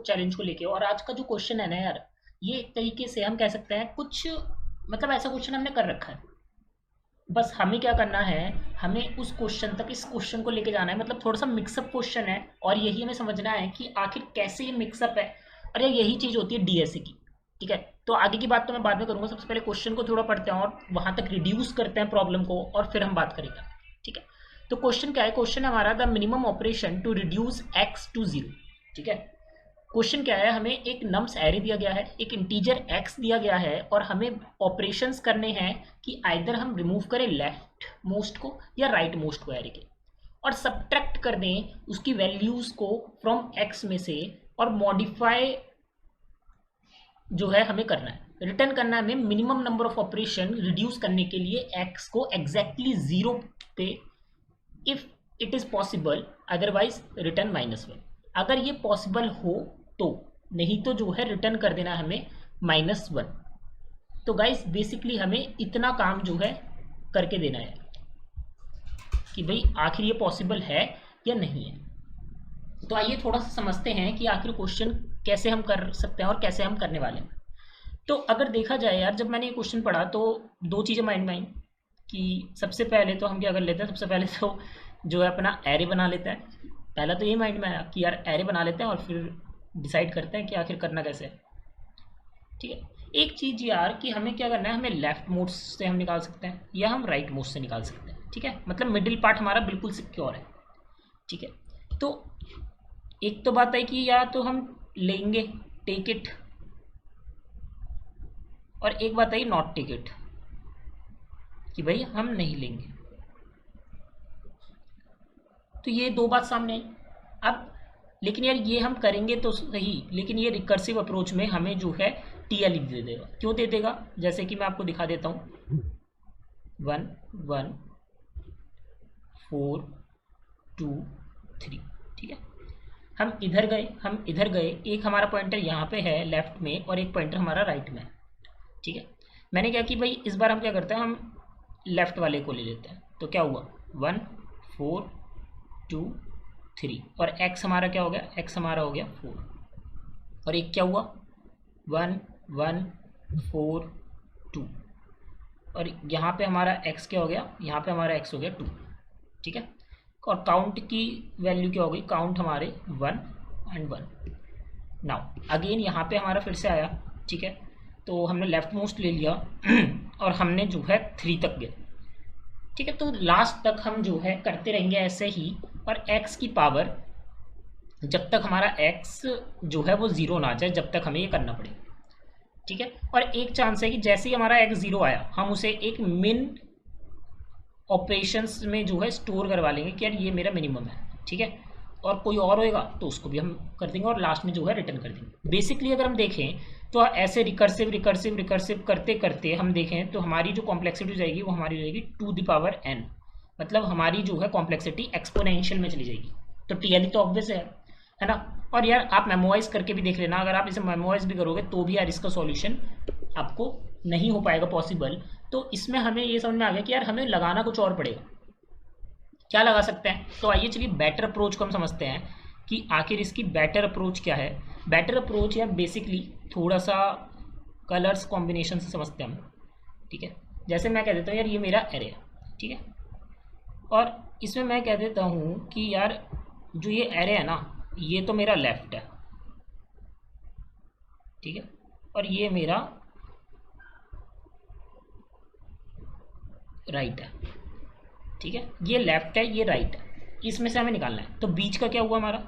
Challenge को लेके। और आज का जो क्वेश्चन है ना यार, ये एक तरीके से हम कह सकते हैं कुछ, मतलब ऐसा क्वेश्चन हमने कर रखा है। बस हमें क्या करना है, हमें उस क्वेश्चन तक इस क्वेश्चन को लेके जाना है। मतलब थोड़ा सा मिक्सअप क्वेश्चन है, और यही हमें समझना है कि आखिर कैसे ये मिक्सअप है। और यार यही चीज़ होती है डीएसए की। ठीक है, तो आगे की बात तो मैं बाद में करूँगा। सबसे पहले क्वेश्चन को थोड़ा पढ़ते हैं और वहाँ तक रिड्यूस करते हैं प्रॉब्लम को, और फिर हम बात करेंगे। ठीक है, तो क्वेश्चन क्या है? क्वेश्चन है हमारा the minimum operation to reduce X to zero. ठीक है, क्वेश्चन क्या है? हमें एक नम्स एरे दिया गया है, एक इंटीजर x दिया गया है, और हमें ऑपरेशंस करने हैं कि आइदर हम रिमूव करें लेफ्ट मोस्ट को या राइट मोस्ट को एरे के, और सब्ट्रैक्ट कर दें उसकी वैल्यूज को फ्रॉम x में से, और मॉडिफाई जो है हमें करना है, रिटर्न करना है हमें minimum number of operation reduce करने के लिए x को एग्जैक्टली जीरो पे, if it is possible, otherwise return -1। अगर ये पॉसिबल हो तो, नहीं तो जो है रिटर्न कर देना हमें -1। तो गाइस बेसिकली हमें इतना काम जो है करके देना है कि भाई आखिर ये पॉसिबल है या नहीं है। तो आइए थोड़ा सा समझते हैं कि आखिर क्वेश्चन कैसे हम कर सकते हैं और कैसे हम करने वाले हैं। तो अगर देखा जाए यार, जब मैंने ये क्वेश्चन पढ़ा तो दो चीज़ें माइंड में आई कि सबसे पहले तो हम क्या कर लेते हैं, सबसे पहले तो जो है अपना एरे बना लेते हैं। पहला तो ये माइंड में आया कि यार एरे बना लेते हैं और फिर डिसाइड करते हैं कि आखिर करना कैसे है। ठीक है, एक चीज़ यार कि हमें क्या करना है, हमें लेफ्ट मोड से हम निकाल सकते हैं या हम राइट मोड से निकाल सकते हैं। ठीक है, मतलब मिडिल पार्ट हमारा बिल्कुल सिक्योर है। ठीक है, तो एक तो बात है कि या तो हम लेंगे टेक इट, और एक बात है नॉट टेक इट, कि भाई हम नहीं लेंगे। तो ये दो बात सामने आई। अब लेकिन यार ये हम करेंगे तो सही, लेकिन ये रिकर्सिव अप्रोच में हमें जो है टीएल दे देगा। क्यों दे देगा? जैसे कि मैं आपको दिखा देता हूँ, 1 1 4 2 3। ठीक है, हम इधर गए, हम इधर गए, एक हमारा पॉइंटर यहाँ पे है लेफ्ट में और एक पॉइंटर हमारा राइट में है। ठीक है, मैंने क्या कि भाई इस बार हम क्या करते हैं, हम लेफ्ट वाले को ले लेते हैं। तो क्या हुआ, 1 4 2 3, और x हमारा क्या हो गया, x हमारा हो गया 4, और एक क्या हुआ 1 1 4 2, और यहाँ पे हमारा x क्या हो गया, यहाँ पे हमारा x हो गया 2। ठीक है, और काउंट की वैल्यू क्या हो गई, काउंट हमारे 1 एंड 1। नाउ अगेन यहाँ पे हमारा फिर से आया। ठीक है, तो हमने लेफ्ट मोस्ट ले लिया और हमने जो है 3 तक गए। ठीक है, तो लास्ट तक हम जो है करते रहेंगे ऐसे ही, और x की पावर जब तक हमारा x जो है वो ज़ीरो ना आ जाए, जब तक हमें ये करना पड़ेगा। ठीक है, और एक चांस है कि जैसे ही हमारा x ज़ीरो आया, हम उसे एक मिन ऑपरेशंस में जो है स्टोर करवा लेंगे कि यार ये मेरा मिनिमम है। ठीक है, और कोई और होएगा तो उसको भी हम कर देंगे, और लास्ट में जो है रिटर्न कर देंगे। बेसिकली अगर हम देखें तो ऐसे रिकर्सिव रिकर्सिव रिकर्सिव करते करते हम देखें तो हमारी जो कॉम्प्लेक्सिटी हो जाएगी वो हमारी रहेगी टू द पावर n। मतलब हमारी जो है कॉम्प्लेक्सिटी एक्सपोनेंशियल में चली जाएगी। तो टीएलई तो ऑब्वियस है ना। और यार आप मेमोराइज करके भी देख लेना, अगर आप इसे मेमोराइज भी करोगे तो भी यार इसका सॉल्यूशन आपको नहीं हो पाएगा पॉसिबल। तो इसमें हमें ये समझ में आ गया कि यार हमें लगाना कुछ और पड़ेगा। क्या लगा सकते हैं? तो आइए चलिए बेटर अप्रोच को हम समझते हैं कि आखिर इसकी बेटर अप्रोच क्या है। बेटर अप्रोच यार बेसिकली थोड़ा सा कलर्स कॉम्बिनेशन से समझते हैं हम। ठीक है, जैसे मैं कह देता हूँ यार ये मेरा एरे है। ठीक है, और इसमें मैं कह देता हूँ कि यार जो ये एरे है ना, ये तो मेरा लेफ्ट है। ठीक है, और ये मेरा राइट है। ठीक है, ये लेफ्ट है, ये राइट है, इसमें से हमें निकालना है। तो बीच का क्या हुआ हमारा,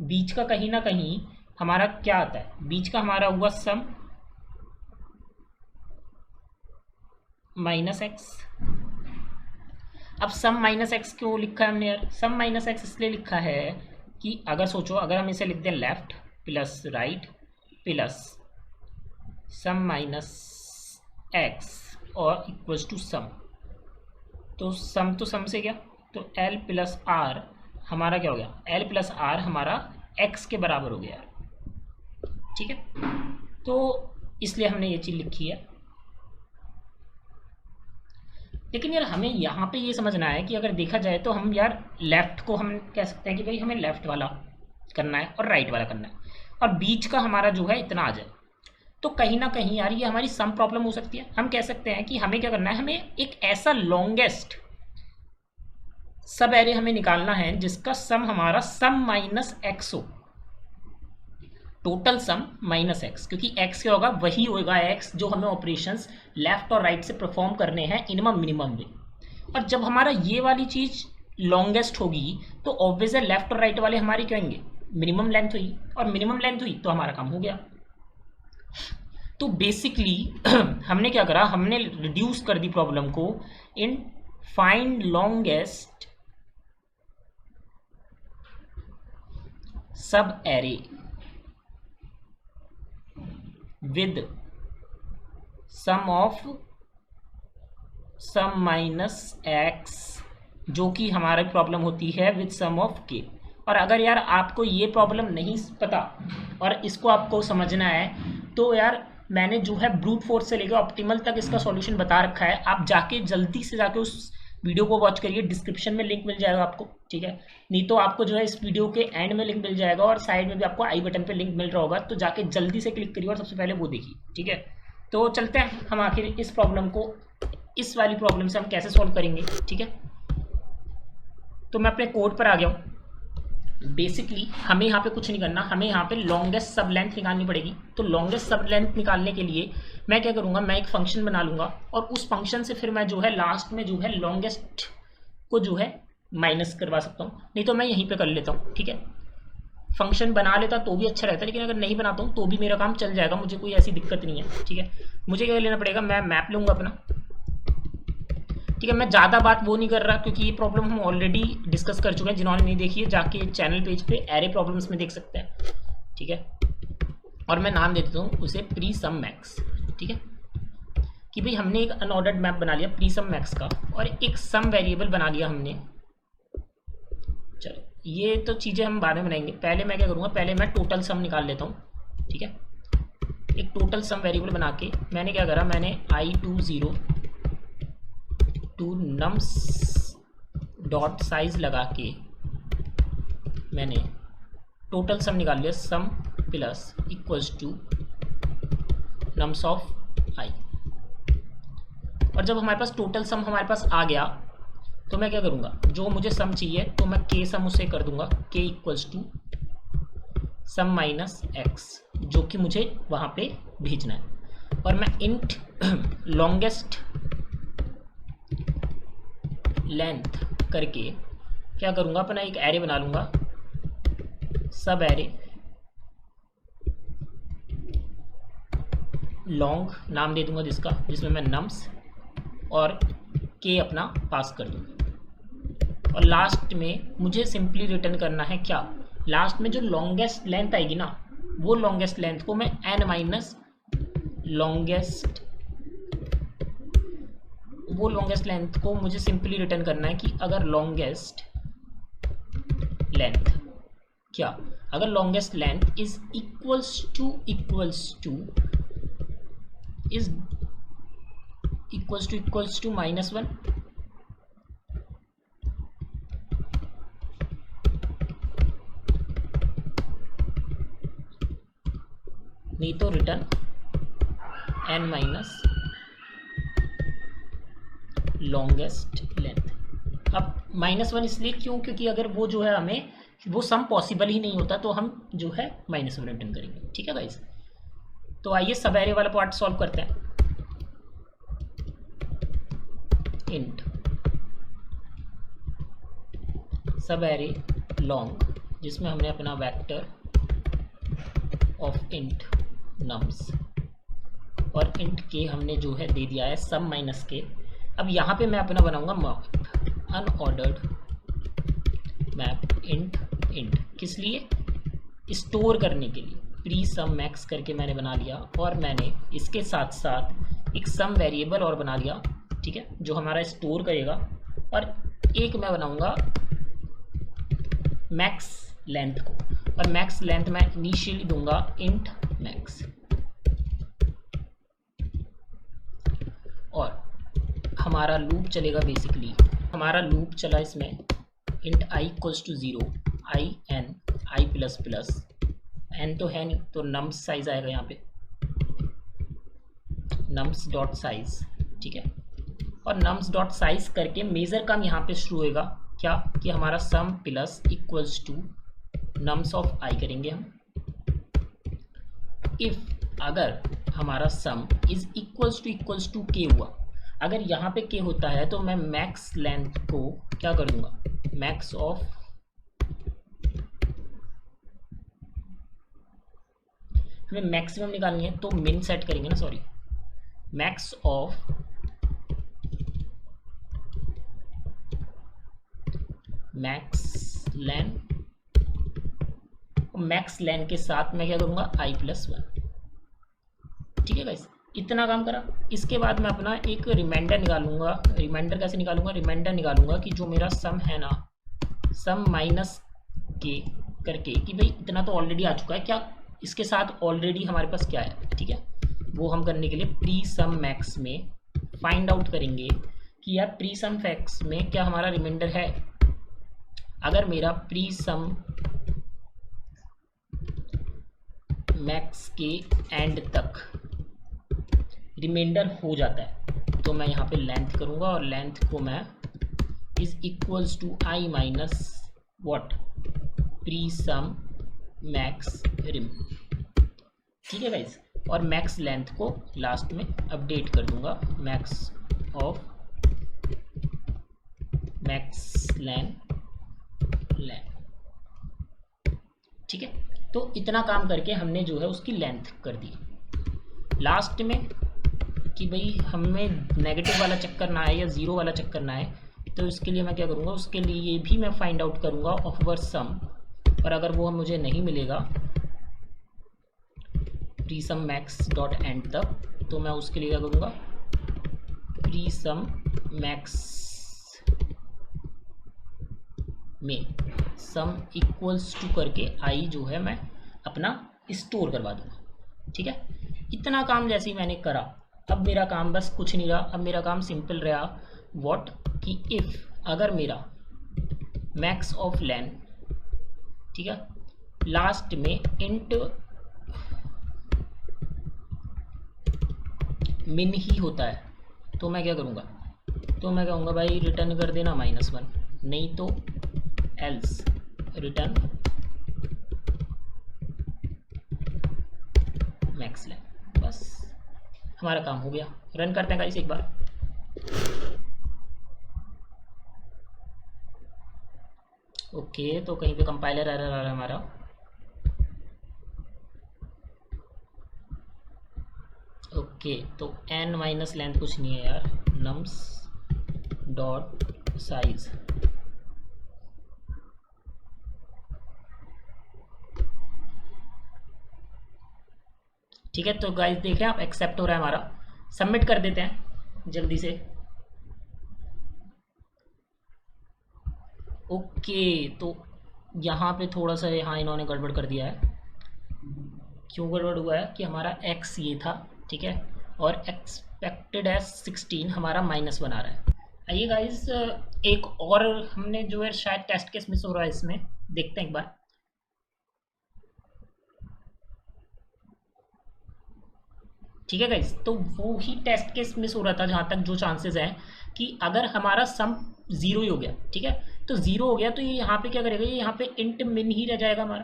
बीच का कहीं ना कहीं हमारा क्या आता है, बीच का हमारा हुआ सम -x। अब सम -x क्यों लिखा है हमने यार? सम -x इसलिए लिखा है कि अगर सोचो, अगर हम इसे लिख दें लेफ्ट प्लस राइट प्लस सम -x और इक्वल्स टू सम, तो सम से क्या, तो l प्लस आर हमारा क्या हो गया, l प्लस आर हमारा x के बराबर हो गया यार। ठीक है, तो इसलिए हमने ये चीज़ लिखी है। लेकिन यार हमें यहाँ पे ये समझना है कि अगर देखा जाए तो हम यार लेफ़्ट को हम कह सकते हैं कि भाई हमें लेफ़्ट वाला करना है और राइट वाला करना है, और बीच का हमारा जो है इतना आ जाए, तो कहीं ना कहीं यार ये हमारी सम प्रॉब्लम हो सकती है। हम कह सकते हैं कि हमें क्या करना है, हमें एक ऐसा लॉन्गेस्ट सब एरे हमें निकालना है जिसका सम हमारा सम माइनस एक्स हो, टोटल सम माइनस एक्स, क्योंकि एक्स क्या होगा, वही होगा एक्स जो हमें ऑपरेशंस लेफ्ट और राइट से परफॉर्म करने हैं इनमम मिनिमम में। और जब हमारा ये वाली चीज़ लॉन्गेस्ट होगी तो ऑब्वियस है लेफ्ट और राइट वाले हमारी क्या होंगे, मिनिमम लेंथ हुई, और मिनिमम लेंथ हुई तो हमारा काम हो गया। तो बेसिकली हमने क्या करा, हमने रिड्यूस कर दी प्रॉब्लम को in find longest subarray with sum of sum minus X, जो कि हमारी प्रॉब्लम होती है विद सम ऑफ के। और अगर यार आपको ये प्रॉब्लम नहीं पता और इसको आपको समझना है तो यार मैंने जो है ब्रूट फोर्स से लेकर ऑप्टिमल तक इसका सॉल्यूशन बता रखा है, आप जाके जल्दी से जाके उस वीडियो को वॉच करिए, डिस्क्रिप्शन में लिंक मिल जाएगा आपको, ठीक है। नहीं तो आपको जो है इस वीडियो के एंड में लिंक मिल जाएगा और साइड में भी आपको आई बटन पे लिंक मिल रहा होगा, तो जाके जल्दी से क्लिक करिए और सबसे पहले वो देखिए, ठीक है। तो चलते हैं हम आखिर इस प्रॉब्लम को, इस वाली प्रॉब्लम से हम कैसे सॉल्व करेंगे, ठीक है। तो मैं अपने कोड पर आ गया हूँ। बेसिकली हमें यहाँ पे कुछ नहीं करना, हमें यहाँ पे लॉन्गेस्ट सब लेंथ निकालनी पड़ेगी। तो लॉन्गेस्ट सब लेंथ निकालने के लिए मैं क्या करूँगा, मैं एक फंक्शन बना लूँगा और उस फंक्शन से फिर मैं जो है लास्ट में जो है लॉन्गेस्ट को जो है माइनस करवा सकता हूँ, नहीं तो मैं यहीं पे कर लेता हूँ, ठीक है। फंक्शन बना लेता तो भी अच्छा रहता, लेकिन अगर नहीं बनाता हूँ तो भी मेरा काम चल जाएगा, मुझे कोई ऐसी दिक्कत नहीं है, ठीक है। मुझे क्या लेना पड़ेगा, मैं मैप लूँगा अपना, ठीक है। मैं ज़्यादा बात वो नहीं कर रहा क्योंकि ये प्रॉब्लम हम ऑलरेडी डिस्कस कर चुके हैं, जिन्होंने नहीं देखी है जाके चैनल पेज पे एरे प्रॉब्लम्स में देख सकते हैं, ठीक है। और मैं नाम दे देता हूँ उसे प्री सम मैक्स, ठीक है, कि भाई हमने एक अनऑर्डर्ड मैप बना लिया प्री सम मैक्स का और एक सम वेरिएबल बना लिया हमने। चलो ये तो चीज़ें हम बाद में बनाएंगे, पहले मैं क्या करूँगा, पहले मैं टोटल सम निकाल लेता हूँ, ठीक है। एक टोटल सम वेरिएबल बना के मैंने क्या करा, मैंने i20 to nums dot size लगा के मैंने टोटल सम निकाल लिया, sum plus equals to nums of I. और जब हमारे पास टोटल सम हमारे पास आ गया तो मैं क्या करूँगा, जो मुझे सम चाहिए तो मैं के सम उसे कर दूंगा, K equals to sum minus X, जो कि मुझे वहाँ पे भेजना है। और मैं इंट लॉन्गेस्ट लेंथ करके क्या करूँगा, अपना एक एरे बना लूँगा, सब एरे लॉन्ग नाम दे दूँगा जिसका, जिसमें मैं नम्स और के अपना पास कर दूँगा। और लास्ट में मुझे सिंपली रिटर्न करना है क्या, लास्ट में जो लॉन्गेस्ट लेंथ आएगी ना, वो लॉन्गेस्ट लेंथ को मैं एन माइनस लॉन्गेस्ट, वो लॉन्गेस्ट लेंथ को मुझे सिंपली रिटर्न करना है कि अगर लॉन्गेस्ट लेंथ क्या, अगर longest length is equals to -1, नहीं तो return n minus longest length. अब -1 इसलिए क्यों, क्योंकि अगर वो जो है हमें वो सम पॉसिबल ही नहीं होता तो हम जो है -1 रिटर्न करेंगे, ठीक है गाइस। तो आइए सब एरे वाला पार्ट सॉल्व करते हैं। इंट सब एरे लॉन्ग, जिसमें हमने अपना वेक्टर ऑफ इंट नम्स और इंट के हमने जो है दे दिया है सम माइनस के। अब यहाँ पे मैं अपना बनाऊंगा मैप, अनऑर्डर्ड मैप इंट, किस लिए, स्टोर करने के लिए, प्री सम मैक्स करके मैंने बना लिया। और मैंने इसके साथ साथ एक सम वेरिएबल और बना लिया, ठीक है, जो हमारा स्टोर करेगा। और एक मैं बनाऊंगा मैक्स लेंथ को, और मैक्स लेंथ मैं इनिशियली दूंगा इंट मैक्स। और हमारा लूप चलेगा, बेसिकली हमारा लूप चला इसमें int i equals to 0, i n I plus plus, N तो है नहीं तो नम्स साइज आएगा यहाँ पे, नम्स डॉट साइज, ठीक है। और नम्स डॉट साइज करके मेजर काम यहाँ पे शुरू होएगा क्या कि हमारा sum plus equals to nums of I करेंगे हम। इफ अगर हमारा सम इज इक्वल्स टू के हुआ, अगर यहाँ पे के होता है तो मैं मैक्स लेंथ को क्या कर दूंगा, मैक्स ऑफ, हमें मैक्सिमम निकालनी है तो मिन सेट करेंगे ना, sorry, max of max len, max len के साथ मैं क्या करूँगा आई प्लस वन, ठीक है गाइस। इतना काम करा। इसके बाद मैं अपना एक रिमाइंडर निकालूंगा। रिमाइंडर कैसे निकालूंगा, रिमाइंडर निकालूंगा कि जो मेरा सम है ना, सम माइनस के करके कि भाई इतना तो ऑलरेडी आ चुका है, क्या इसके साथ ऑलरेडी हमारे पास क्या है, ठीक है। वो हम करने के लिए प्री सम मैक्स में फाइंड आउट करेंगे कि यार प्री सम मैक्स में क्या हमारा रिमाइंडर है। अगर मेरा प्री सम मैक्स के एंड तक रिमाइंडर हो जाता है तो मैं यहाँ पे लेंथ करूँगा और लेंथ को मैं is equals to I minus what, pre sum max रिम, ठीक है गाइस। और मैक्स लेंथ को लास्ट में अपडेट कर दूंगा, मैक्स ऑफ मैक्स लेन, ठीक है। तो इतना काम करके हमने जो है उसकी लेंथ कर दी। लास्ट में कि भाई हमें नेगेटिव वाला चक्कर ना आए या ज़ीरो वाला चक्कर ना आए, तो इसके लिए मैं क्या करूँगा, उसके लिए भी मैं फाइंड आउट करूँगा ऑफ वर सम, और अगर वो मुझे नहीं मिलेगा pre sum max dot end तक, तो मैं उसके लिए क्या करूँगा, प्री सम मैक्स में सम इक्वल्स टू करके आई जो है मैं अपना स्टोर करवा दूँगा, ठीक है। इतना काम जैसे ही मैंने करा, अब मेरा काम बस कुछ नहीं रहा, अब मेरा काम सिंपल रहा, व्हाट कि इफ़ अगर मेरा मैक्स ऑफ लेन, ठीक है, लास्ट में इंट मिन ही होता है तो मैं क्या करूँगा, तो मैं कहूँगा भाई रिटर्न कर देना -1, नहीं तो एल्स रिटर्न मैक्स लेन। बस हमारा काम हो गया। रन करते हैं गाइस एक बार। ओके, तो कहीं पे कंपाइलर एरर आ रहा है हमारा। ओके, तो n माइनस लेंथ कुछ नहीं है यार, नम्स डॉट साइज, ठीक है। तो गाइस देख रहे हैं आप, एक्सेप्ट हो रहा है हमारा। सबमिट कर देते हैं जल्दी से। ओके, तो यहाँ पे थोड़ा सा यहाँ इन्होंने गड़बड़ कर दिया है। क्यों गड़बड़ हुआ है कि हमारा x ये था, ठीक है, और एक्सपेक्टेड है 16, हमारा -1 आ रहा है। आइए गाइस, एक और हमने जो है शायद टेस्ट केस मिस हो रहा है इसमें, देखते हैं एक बार। ठीक है गाइस, तो वो ही टेस्ट केस मिस हो रहा था जहाँ तक जो चांसेस हैं कि अगर हमारा सम 0 ही हो गया, ठीक है, तो 0 हो गया तो ये यहाँ पे क्या करेगा, ये यहाँ पे इंट मिन ही रह जाएगा हमारा,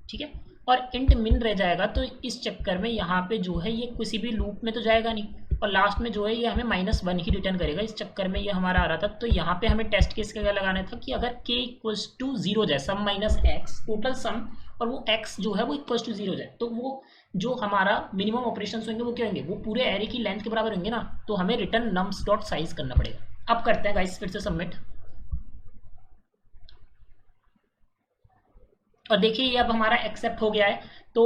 ठीक है। और इंट मिन रह जाएगा तो इस चक्कर में यहाँ पे जो है ये किसी भी लूप में तो जाएगा नहीं, और लास्ट में जो है ये हमें -1 ही रिटर्न करेगा। इस चक्कर में ये हमारा आ रहा था। तो यहाँ पे हमें टेस्ट केस क्या लगाना था कि अगर k इक्वल्स टू 0 जाए, सम माइनस एक्स टोटल सम, और वो x जो है वो इक्वल्स टू 0 जाए, तो वो जो हमारा मिनिमम ऑपरेशन होंगे वो क्या होंगे, वो पूरे एरे की लेंथ के बराबर होंगे ना, तो हमें रिटर्न नम्स डॉट साइज करना पड़ेगा। अब करते हैं गाइस फिर से सबमिट, और देखिए ये अब हमारा एक्सेप्ट हो गया है। तो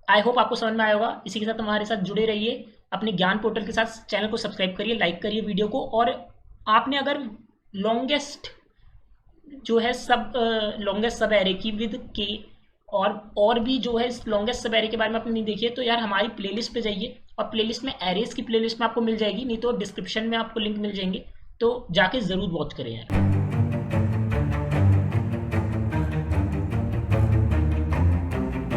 आई होप आपको समझ में आया होगा। इसी के साथ हमारे साथ जुड़े रहिए, अपने ज्ञान पोर्टल के साथ। चैनल को सब्सक्राइब करिए, लाइक करिए वीडियो को, और आपने अगर लॉन्गेस्ट जो है लॉन्गेस्ट सब एरे की विद के और भी जो है इस लॉन्गेस्ट सब एरे के बारे में आपने नहीं देखी है, तो यार हमारी प्लेलिस्ट पे जाइए, और प्लेलिस्ट में एरेज की प्लेलिस्ट में आपको मिल जाएगी, नहीं तो डिस्क्रिप्शन में आपको लिंक मिल जाएंगे, तो जाके ज़रूर वॉच करें यार।